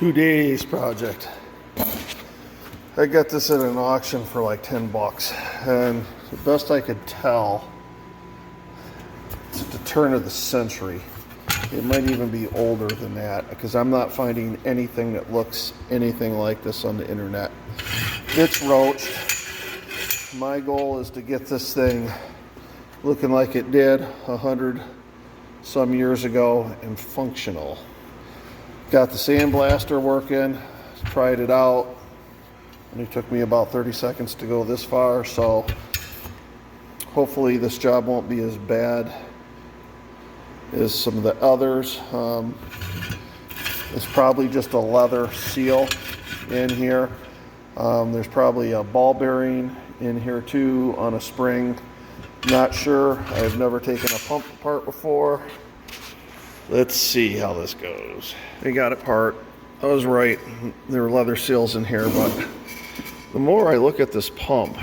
Today's project. I got this at an auction for like 10 bucks, and the best I could tell, it's at the turn of the century. It might even be older than that, because I'm not finding anything that looks anything like this on the internet. It's roached. My goal is to get this thing looking like it did 100 some years ago and functional. Got the sandblaster working, tried it out. Only took me about 30 seconds to go this far, so hopefully this job won't be as bad as some of the others. It's probably just a leather seal in here. There's probably a ball bearing in here too on a spring. Not sure. I've never taken a pump apart before. Let's see how this goes. I got it apart. I was right. There were leather seals in here, but the more I look at this pump,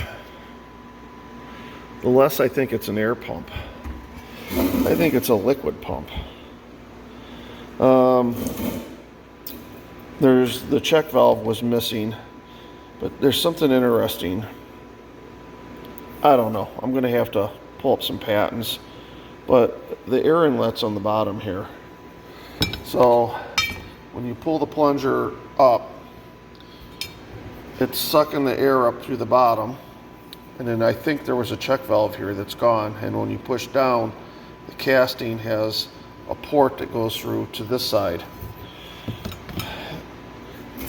the less I think it's an air pump. I think it's a liquid pump. There's the check valve was missing, but there's something interesting. I don't know. I'm going to have to pull up some patents, but the air inlet's on the bottom here. So when you pull the plunger up, it's sucking the air up through the bottom, and then I think there was a check valve here that's gone, and when you push down, the casting has a port that goes through to this side.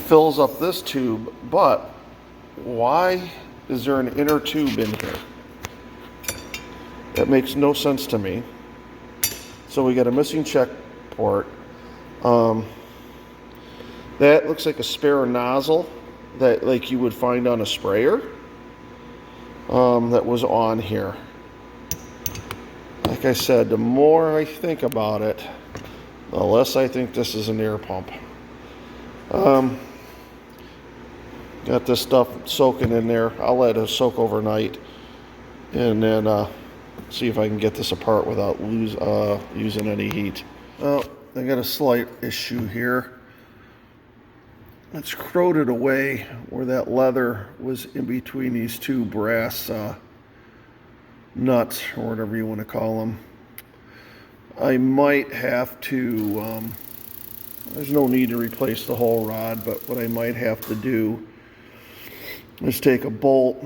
Fills up this tube, but why is there an inner tube in here? That makes no sense to me. So we got a missing check port. That looks like a spare nozzle that like you would find on a sprayer. That was on here. Like I said, the more I think about it, the less I think this is an air pump. Got this stuff soaking in there. I'll let it soak overnight, and then see if I can get this apart without using any heat. Well, I got a slight issue here. It's corroded away where that leather was in between these two brass nuts, or whatever you want to call them. I might have to, there's no need to replace the whole rod, but what I might have to do is take a bolt,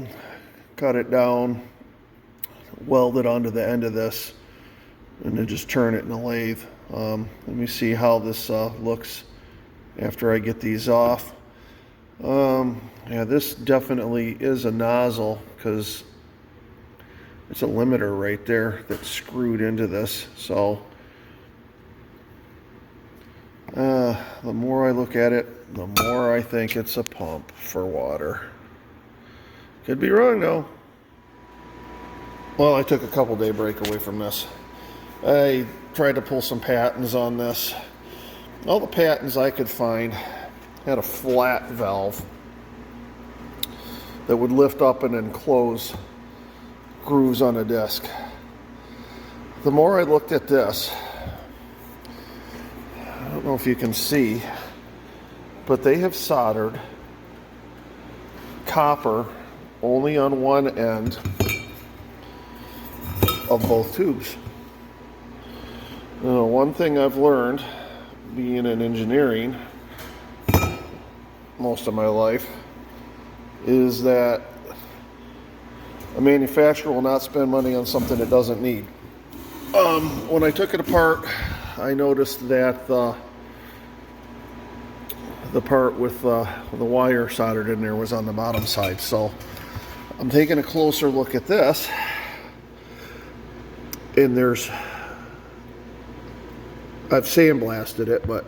cut it down, weld it onto the end of this, and then just turn it in a lathe. Let me see how this looks after I get these off. Yeah, this definitely is a nozzle, because it's a limiter right there that's screwed into this. So the more I look at it, the more I think it's a pump for water. Could be wrong though. Well, I took a couple day break away from this. I tried to pull some patents on this. All the patents I could find had a flat valve that would lift up and then close grooves on a disc. The more I looked at this, I don't know if you can see, but they have soldered copper only on one end of both tubes. One thing I've learned being in engineering most of my life is that a manufacturer will not spend money on something it doesn't need. When I took it apart, I noticed that the part with the wire soldered in there was on the bottom side. So I'm taking a closer look at this, and I've sandblasted it, but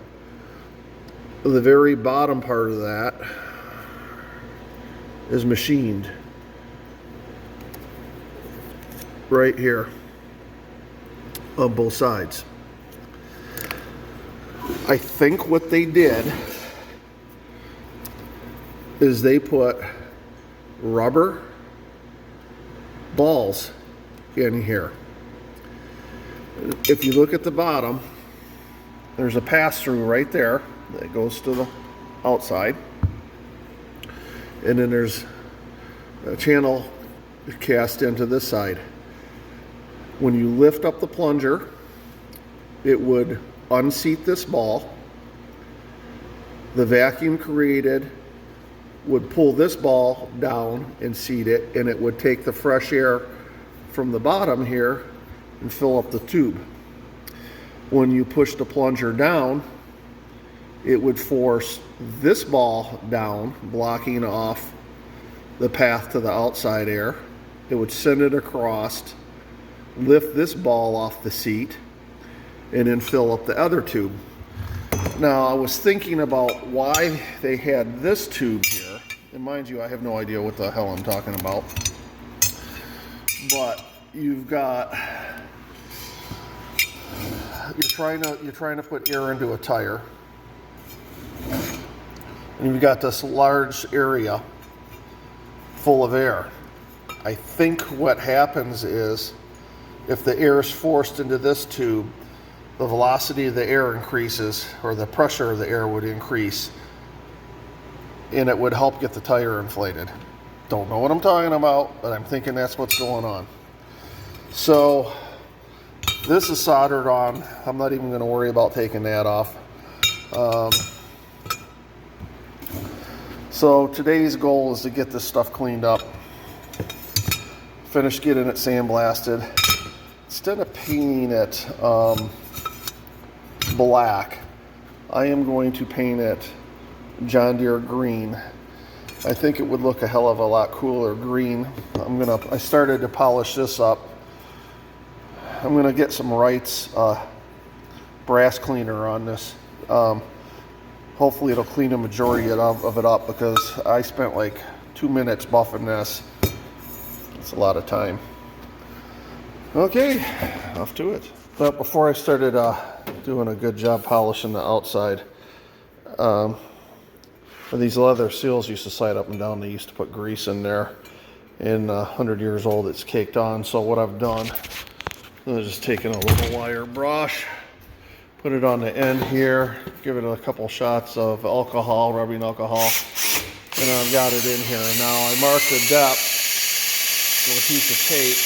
the very bottom part of that is machined right here on both sides. I think what they did is they put rubber balls in here. If you look at the bottom, there's a pass-through right there that goes to the outside. And then there's a channel cast into this side. When you lift up the plunger, it would unseat this ball. The vacuum created would pull this ball down and seat it, and it would take the fresh air from the bottom here and fill up the tube. When you push the plunger down, it would force this ball down, blocking off the path to the outside air. It would send it across, lift this ball off the seat, and then fill up the other tube. Now, I was thinking about why they had this tube here. And mind you, I have no idea what the hell I'm talking about. But you've got, you're trying to put air into a tire. And you've got this large area full of air. I think what happens is if the air is forced into this tube, the velocity of the air increases, or the pressure of the air would increase, and it would help get the tire inflated. Don't know what I'm talking about, but I'm thinking that's what's going on. So this is soldered on. I'm not even going to worry about taking that off. So today's goal is to get this stuff cleaned up, finish getting it sandblasted. Instead of painting it black, I am going to paint it John Deere green. I think it would look a hell of a lot cooler green. I started to polish this up. I'm gonna get some Wright's brass cleaner on this. Hopefully it'll clean the majority of it up, because I spent like 2 minutes buffing this. It's a lot of time. Okay, off to it. But before I started doing a good job polishing the outside, these leather seals used to slide up and down. They used to put grease in there. And 100 years old, it's caked on. So what I've done, I'm just taking a little wire brush, put it on the end here, give it a couple shots of alcohol, rubbing alcohol, and I've got it in here. Now I marked the depth with a piece of tape,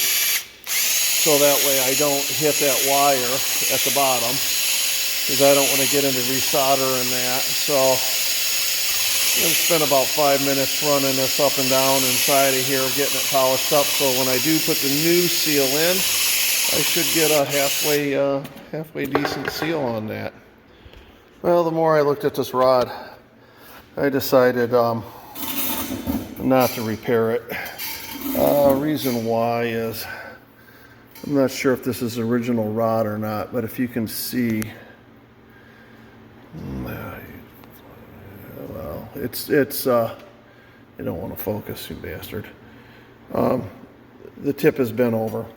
so that way I don't hit that wire at the bottom, because I don't want to get into resoldering that. So I'm going to spend about 5 minutes running this up and down inside of here, getting it polished up, so when I do put the new seal in, I should get a halfway decent seal on that. Well, the more I looked at this rod, I decided not to repair it. Reason why is, I'm not sure if this is original rod or not, but if you can see, well, it's I don't want to focus, you bastard. The tip has been over.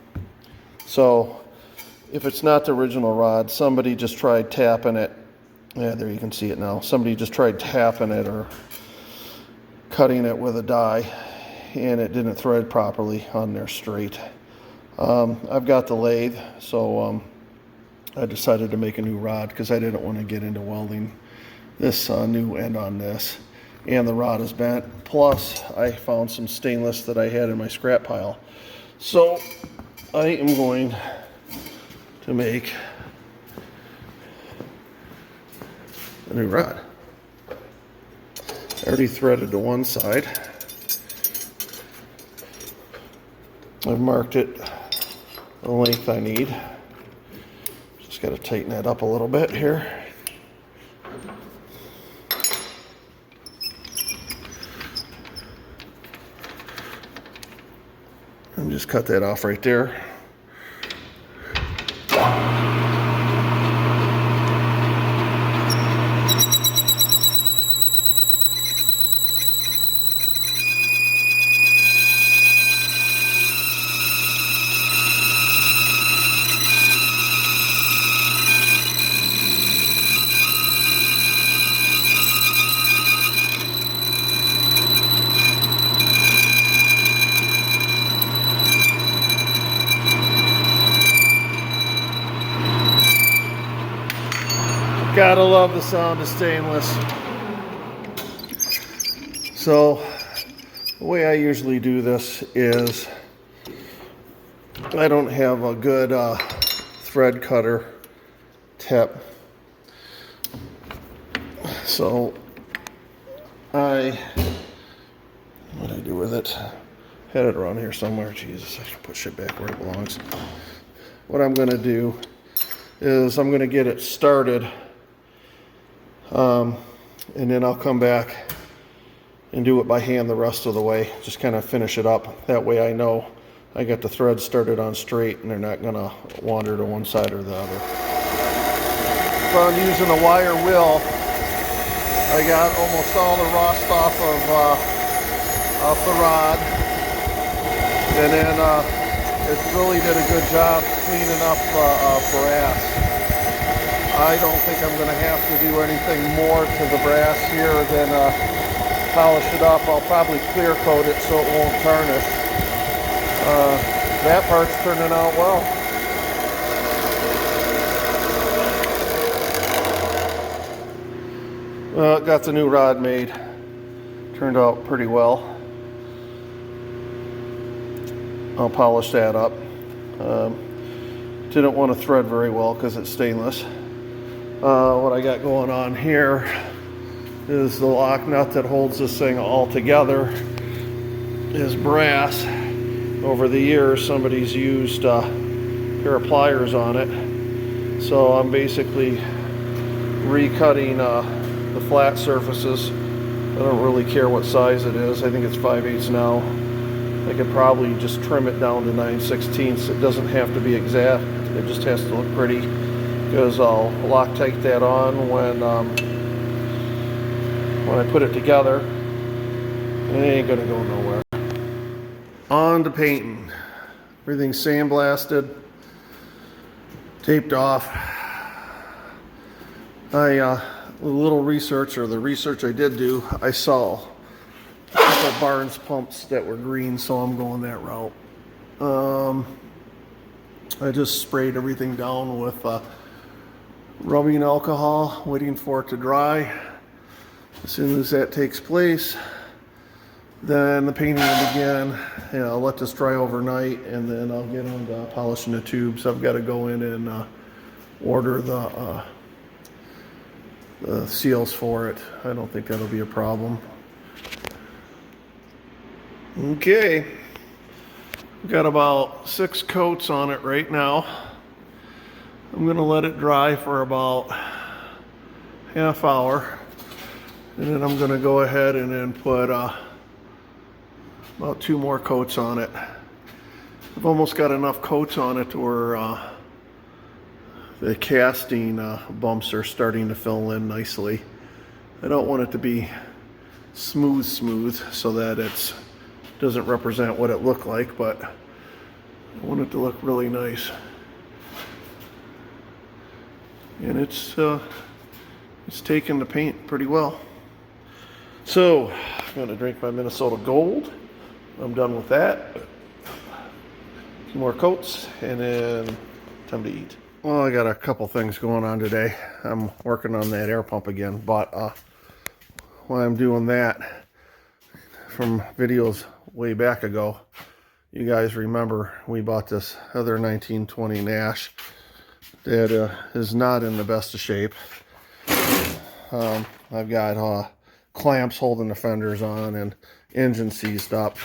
So if it's not the original rod, somebody just tried tapping it. Yeah, there you can see it now. Somebody just tried tapping it or cutting it with a die, and it didn't thread properly on there straight. I've got the lathe, so I decided to make a new rod because I didn't want to get into welding this new end on this. And the rod is bent. Plus, I found some stainless that I had in my scrap pile. So I am going to make a new rod. I already threaded to one side. I've marked it the length I need. Just got to tighten that up a little bit here. And just cut that off right there. Gotta love the sound of stainless. So the way I usually do this is I don't have a good thread cutter tip. So what do I do with it? Had it around here somewhere. Jesus, I should put shit back where it belongs. What I'm going to do is I'm going to get it started, and then I'll come back and do it by hand the rest of the way. Just kind of finish it up. That way I know I got the threads started on straight and they're not going to wander to one side or the other. So I'm using a wire wheel. I got almost all the rust off the rod. And then it really did a good job cleaning up brass. I don't think I'm going to have to do anything more to the brass here than polish it up. I'll probably clear coat it so it won't tarnish. That part's turning out well. Well, got the new rod made. Turned out pretty well. I'll polish that up. Didn't want to thread very well because it's stainless. What I got going on here is the lock nut that holds this thing all together is brass. Over the years, somebody's used a pair of pliers on it. So I'm basically recutting the flat surfaces. I don't really care what size it is. I think it's 5/8 now. I could probably just trim it down to 9/16. It doesn't have to be exact. It just has to look pretty, because I'll Loctite that on when I put it together. It ain't gonna go nowhere. On to painting. Everything's sandblasted, taped off. The little research, or the research I did do, I saw a couple Barnes pumps that were green, so I'm going that route. I just sprayed everything down with rubbing alcohol, waiting for it to dry. As soon as that takes place, then the painting will begin. I'll let this dry overnight, and then I'll get on to polishing the tubes. I've got to go in and order the seals for it. I don't think that'll be a problem. Okay, we've got about 6 coats on it right now. I'm gonna let it dry for about half hour, and then I'm gonna go ahead and then put about 2 more coats on it. I've almost got enough coats on it where the casting bumps are starting to fill in nicely. I don't want it to be smooth so that it doesn't represent what it looked like, but I want it to look really nice. And it's taking the paint pretty well. So I'm gonna drink my Minnesota Gold. I'm done with that. 2 more coats, and then time to eat. Well, I got a couple things going on today. I'm working on that air pump again, but while I'm doing that, from videos way back ago, you guys remember we bought this other 1920 Nash that is not in the best of shape. I've got clamps holding the fenders on and engine seized up.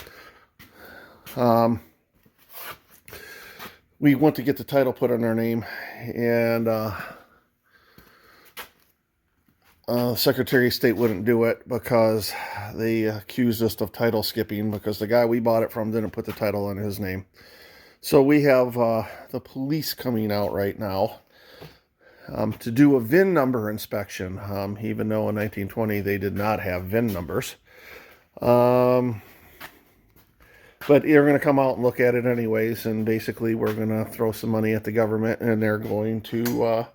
We went to get the title put on our name, and Secretary of State wouldn't do it because they accused us of title skipping because the guy we bought it from didn't put the title on his name. So we have the police coming out right now to do a VIN number inspection, even though in 1920 they did not have VIN numbers. But you're going to come out and look at it anyways, and basically we're going to throw some money at the government, and they're going to,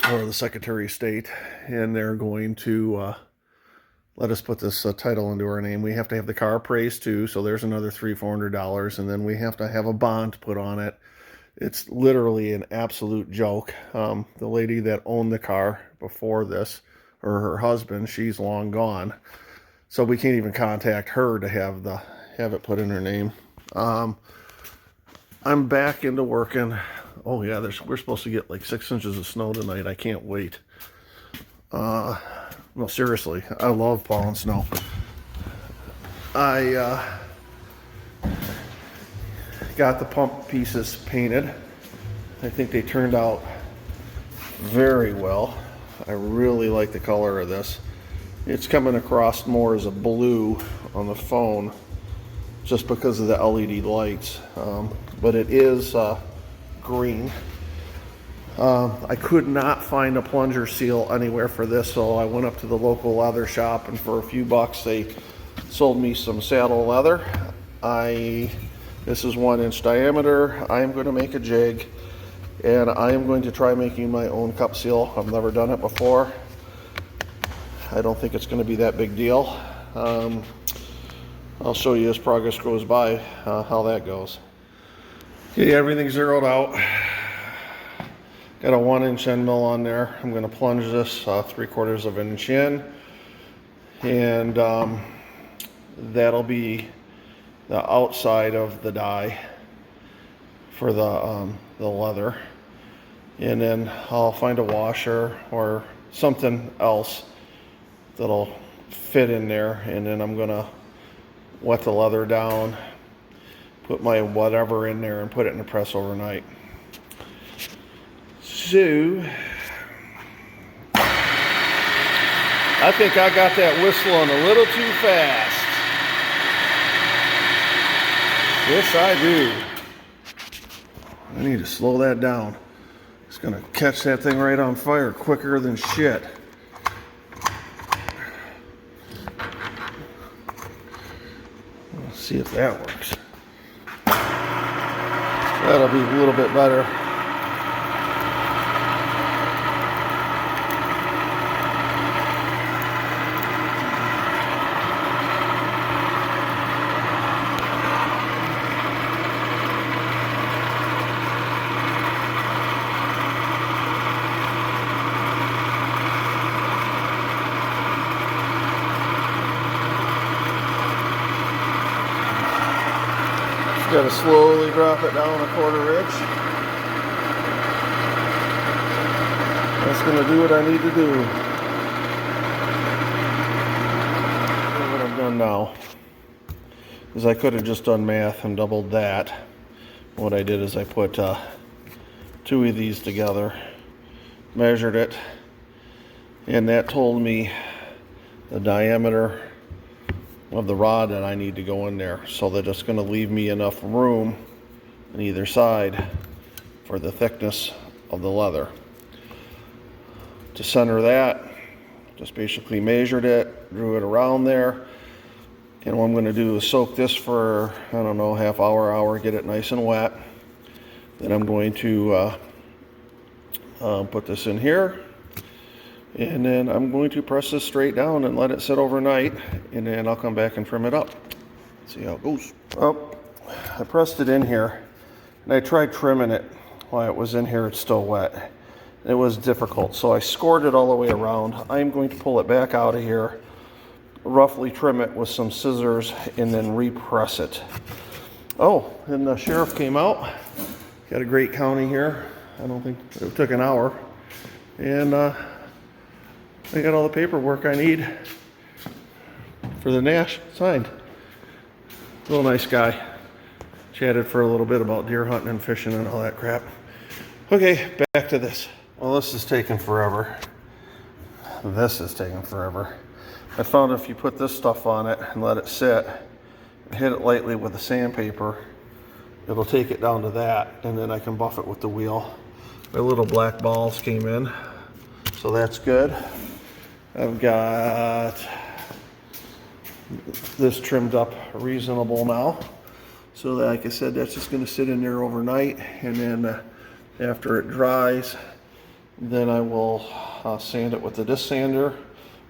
or the Secretary of State, and they're going to let us put this title into our name. We have to have the car appraised too, so there's another $300-400, and then we have to have a bond put on it. It's literally an absolute joke. The lady that owned the car before this, or her husband, she's long gone. so we can't even contact her to have it put in her name. I'm back into working. Oh yeah, we're supposed to get like 6 inches of snow tonight. I can't wait. No, seriously, I love plowing snow. I got the pump pieces painted. I think they turned out very well. I really like the color of this. It's coming across more as a blue on the phone just because of the LED lights, but it is green. I could not find a plunger seal anywhere for this, so I went up to the local leather shop, and for a few bucks they sold me some saddle leather. This is 1 inch diameter. I am going to make a jig, and I am going to try making my own cup seal. I've never done it before. I don't think it's going to be that big deal. I'll show you as progress goes by how that goes. Okay, everything's zeroed out. Got a 1 inch end mill on there. I'm going to plunge this 3/4 of an inch in, and that'll be the outside of the die for the leather. And then I'll find a washer or something else that'll fit in there, and then I'm going to wet the leather down, put my whatever in there, and put it in the press overnight. So, I think I got that whistling a little too fast. Yes, I do. I need to slow that down. It's gonna catch that thing right on fire quicker than shit. Let's see if that works. That'll be a little bit better. Got to slowly drop it down 1/4 inch. That's going to do what I need to do. What I've done now is I could have just done math and doubled that. What I did is I put 2 of these together, measured it, and that told me the diameter of the rod that I need to go in there, so that it's going to leave me enough room on either side for the thickness of the leather. To center that, just basically measured it, drew it around there, and what I'm going to do is soak this for, I don't know, half hour, get it nice and wet. Then I'm going to put this in here, and then I'm going to press this straight down and let it sit overnight, and then I'll come back and trim it up. See how it goes. Well, I pressed it in here, and I tried trimming it while it was in here. It's still wet. It was difficult, so I scored it all the way around. I'm going to pull it back out of here, roughly trim it with some scissors, and then repress it. Oh, and the sheriff came out. Got a great county here. I don't think it took an hour. And I got all the paperwork I need for the Nash signed. Real nice guy. Chatted for a little bit about deer hunting and fishing and all that crap. Okay, back to this. Well, this is taking forever. This is taking forever. I found if you put this stuff on it and let it sit, and hit it lightly with the sandpaper, it'll take it down to that, and then I can buff it with the wheel. My little black balls came in, so that's good. I've got this trimmed up reasonable now. So that, like I said, that's just going to sit in there overnight, and then after it dries, then I will sand it with the disc sander,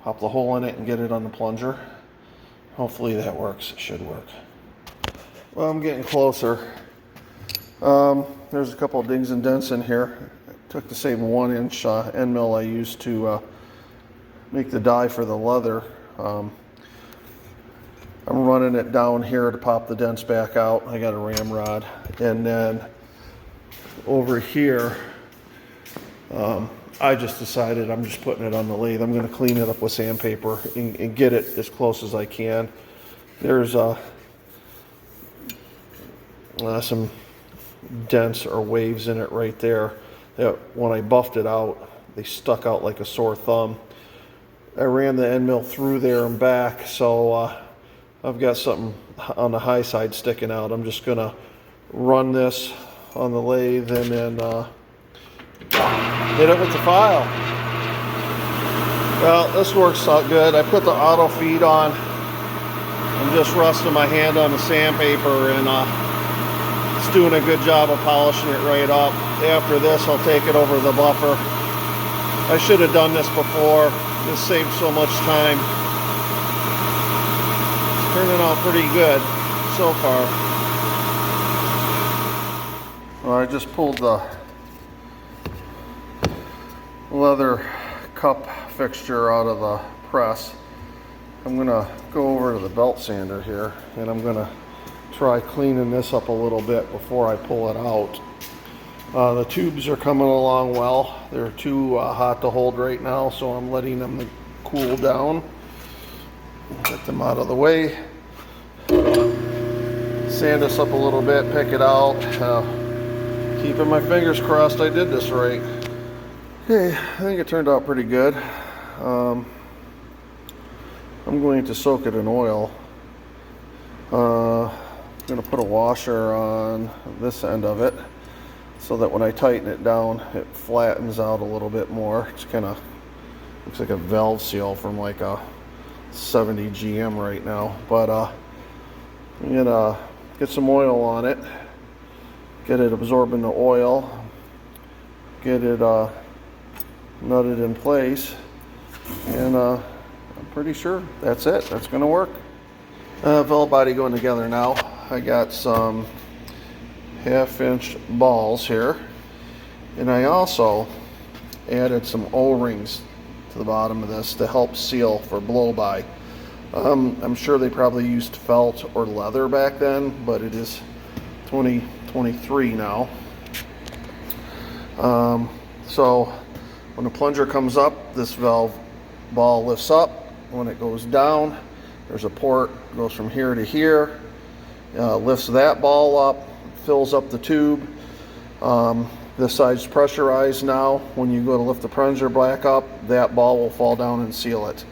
pop the hole in it, and get it on the plunger. Hopefully that works. It should work. Well, I'm getting closer. There's a couple of dings and dents in here. I took the same 1 inch end mill I used to make the die for the leather. I'm running it down here to pop the dents back out. I got a ramrod. And then over here, I just decided I'm just putting it on the lathe. I'm going to clean it up with sandpaper and get it as close as I can. There's some dents or waves in it right there that when I buffed it out, they stuck out like a sore thumb. I ran the end mill through there and back, so I've got something on the high side sticking out. I'm just gonna run this on the lathe and then hit it with the file. Well, this works out good. I put the auto feed on. I'm just rusting my hand on the sandpaper, and it's doing a good job of polishing it right up. After this, I'll take it over the buffer. I should have done this before. This saved so much time. It's turning out pretty good so far. Well, I just pulled the leather cup fixture out of the press. I'm gonna go over to the belt sander here and I'm gonna try cleaning this up a little bit before I pull it out. The tubes are coming along well. They're too hot to hold right now, so I'm letting them cool down. Get them out of the way. Sand this up a little bit, pick it out. Keeping my fingers crossed I did this right. Okay, I think it turned out pretty good. I'm going to soak it in oil. I'm going to put a washer on this end of it so that when I tighten it down, it flattens out a little bit more. It's kind of looks like a valve seal from like a 70 GM right now. But I'm going to get some oil on it, get it absorbing the oil, get it nutted in place, and I'm pretty sure that's it. That's going to work. Valve body going together now. I got some 1/2-inch balls here, and I also added some O-rings to the bottom of this to help seal for blow-by. I'm sure they probably used felt or leather back then, but it is 2023 now. So when the plunger comes up, this valve ball lifts up. When it goes down, there's a port, goes from here to here, lifts that ball up, fills up the tube. This side's pressurized now. When you go to lift the plunger back up, that ball will fall down and seal it.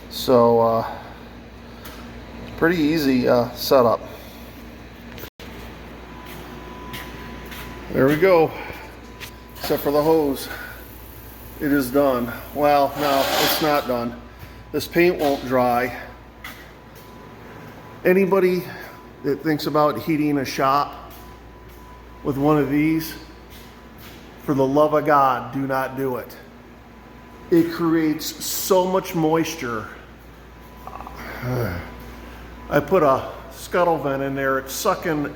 So pretty easy setup. There we go. Except for the hose. It is done. Well, no, it's not done. This paint won't dry. Anybody that thinks about heating a shop with one of these, for the love of God, do not do it. It creates so much moisture. I put a scuttle vent in there. It's sucking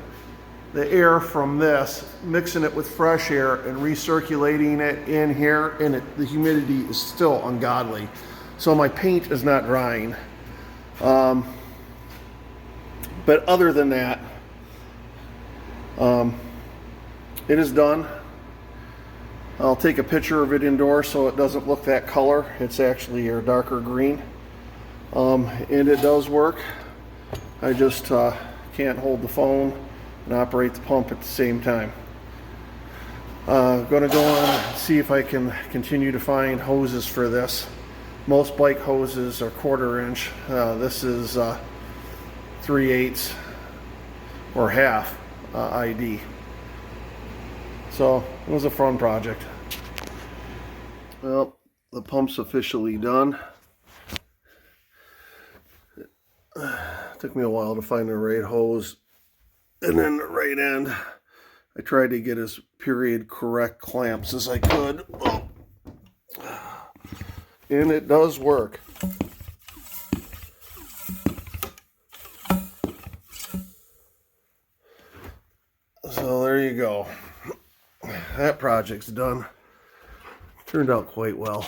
the air from this, mixing it with fresh air and recirculating it in here, and the humidity is still ungodly. So my paint is not drying. But other than that, it is done. I'll take a picture of it indoors so it doesn't look that color. It's actually a darker green. And it does work. I just can't hold the phone and operate the pump at the same time. Gonna go on and see if I can continue to find hoses for this. Most bike hoses are 1/4 inch. This is 3/8 or half ID. So it was a fun project. Well, the pump's officially done. Took me a while to find the right hose and then the right end. I tried to get as period correct clamps as I could. Oh. And it does work. So there you go. That project's done. Turned out quite well.